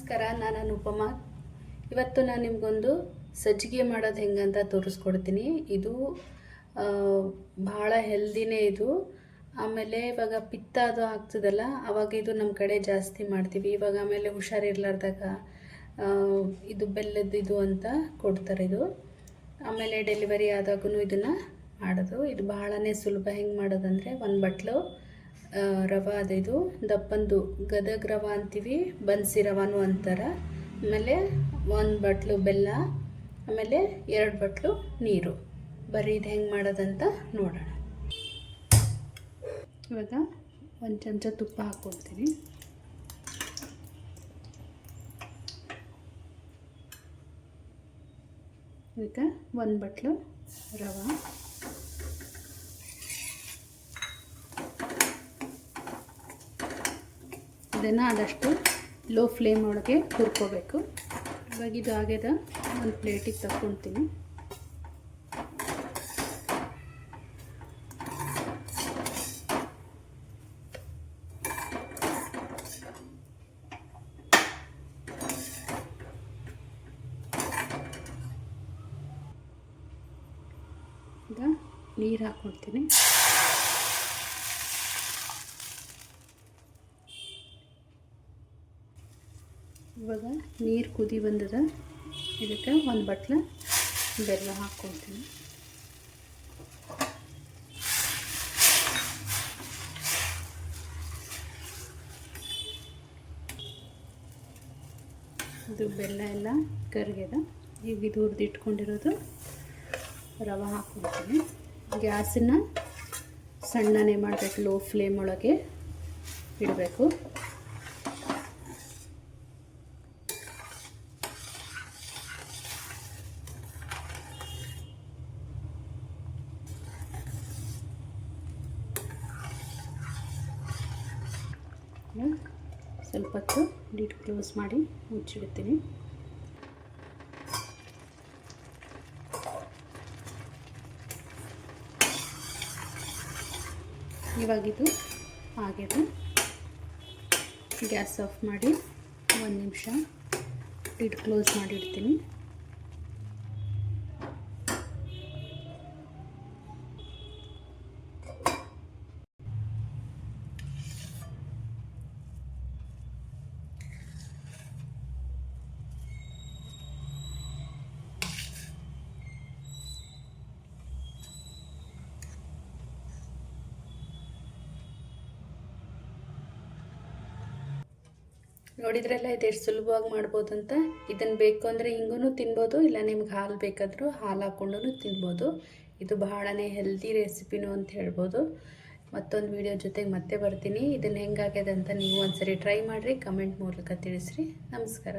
ನಮಸ್ಕಾರ, ನಾನು ಅನುಪಮಾ. ಇವತ್ತು ನಾನು ನಿಮಗೊಂದು ಸಜ್ಜಿಗೆ ಮಾಡೋದು ಹೆಂಗಂತ ತೋರಿಸ್ಕೊಡ್ತೀನಿ. ಇದು ಭಾಳ ಹೆಲ್ದಿನೇ ಇದು. ಆಮೇಲೆ ಇವಾಗ ಪಿತ್ತ ಅದು ಆಗ್ತದಲ್ಲ, ಅವಾಗ ಇದು ನಮ್ಮ ಕಡೆ ಜಾಸ್ತಿ ಮಾಡ್ತೀವಿ. ಇವಾಗ ಆಮೇಲೆ ಹುಷಾರಿರ್ಲಾರ್ದಾಗ ಇದು ಬೆಲ್ಲದ್ದು ಅಂತ ಕೊಡ್ತಾರೆ ಇದು. ಆಮೇಲೆ ಡೆಲಿವರಿ ಆದಾಗೂ ಇದನ್ನು ಮಾಡೋದು. ಇದು ಭಾಳನೇ ಸುಲಭ. ಹೆಂಗೆ ಮಾಡೋದಂದರೆ, ಒಂದು ಬಟ್ಲು ರವೆ ಅದು, ಇದು ದಪ್ಪಂದು ಗದಗ ರವೆ ಅಂತೀವಿ, ಬನ್ಸಿ ರವಾನು ಅಂತಾರೆ. ಆಮೇಲೆ 1 ಬಟ್ಲು ಬೆಲ್ಲ, ಆಮೇಲೆ 2 ಬಟ್ಲು ನೀರು. ಬರೀ ಇದು ಹೆಂಗೆ ಮಾಡೋದಂತ ನೋಡೋಣ. ಇವಾಗ 1 ಚಮಚ ತುಪ್ಪ ಹಾಕ್ಕೊಳ್ತೀನಿ. ಇದಕ್ಕೆ 1 ಬಟ್ಲು ರವೆ, ಇದನ್ನು ಆದಷ್ಟು ಲೋ ಫ್ಲೇಮ್ ಒಳಗೆ ಹುರ್ಕೋಬೇಕು. ಇವಾಗ ಇದು ಆಗ್ಯದ, ಒಂದು ಪ್ಲೇಟಿಗೆ ತಗೊಳ್ತೀನಿ. ಈಗ ನೀರು ಹಾಕ್ಕೊಳ್ತೀನಿ. ಇವಾಗ ನೀರು ಕುದಿ ಬಂದದ, ಇದಕ್ಕೆ 1 ಬಟ್ಲು ಬೆಲ್ಲ ಹಾಕ್ಕೊಳ್ತೀನಿ. ಇದು ಬೆಲ್ಲ ಎಲ್ಲ ಕರಗ್ಯದ. ಈಗ ಇದು ಹುರಿದಿಟ್ಕೊಂಡಿರೋದು ರವೆ ಹಾಕ್ಕೊಳ್ತೀನಿ. ಗ್ಯಾಸನ್ನು ಸಣ್ಣನೇ ಮಾಡಬೇಕು, ಲೋ ಫ್ಲೇಮ್ ಒಳಗೆ ಇಡಬೇಕು. ಸ್ವಲ್ಪ ಹೊತ್ತು ಲಿಡ್ ಕ್ಲೋಸ್ ಮಾಡಿ ಮುಚ್ಚಿಡ್ತೀನಿ. ಇವಾಗಿದು ಆಗಿದೆ. ಗ್ಯಾಸ್ ಆಫ್ ಮಾಡಿ 1 ನಿಮಿಷ ಲಿಡ್ ಕ್ಲೋಸ್ ಮಾಡಿಡ್ತೀನಿ. ನೋಡಿದ್ರಲ್ಲ, ಇದು ಎಷ್ಟು ಸುಲಭವಾಗಿ ಮಾಡ್ಬೋದು ಅಂತ. ಇದನ್ನು ಬೇಕು ಅಂದರೆ ಹಿಂಗೂ ತಿನ್ಬೋದು, ಇಲ್ಲ ನಿಮ್ಗೆ ಹಾಲು ಬೇಕಾದರೂ ಹಾಲು ಹಾಕ್ಕೊಂಡು ತಿನ್ಬೋದು. ಇದು ಬಹಳನೇ ಹೆಲ್ದಿ ರೆಸಿಪಿನೂ ಅಂತ ಹೇಳ್ಬೋದು. ಮತ್ತೊಂದು ವಿಡಿಯೋ ಜೊತೆಗೆ ಮತ್ತೆ ಬರ್ತೀನಿ. ಇದನ್ನು ಹೆಂಗಾಗ್ಯದ ಅಂತ ನೀವು ಒಂದ್ಸರಿ ಟ್ರೈ ಮಾಡಿರಿ, ಕಮೆಂಟ್ ಮೂಲಕ ತಿಳಿಸ್ರಿ. ನಮಸ್ಕಾರ.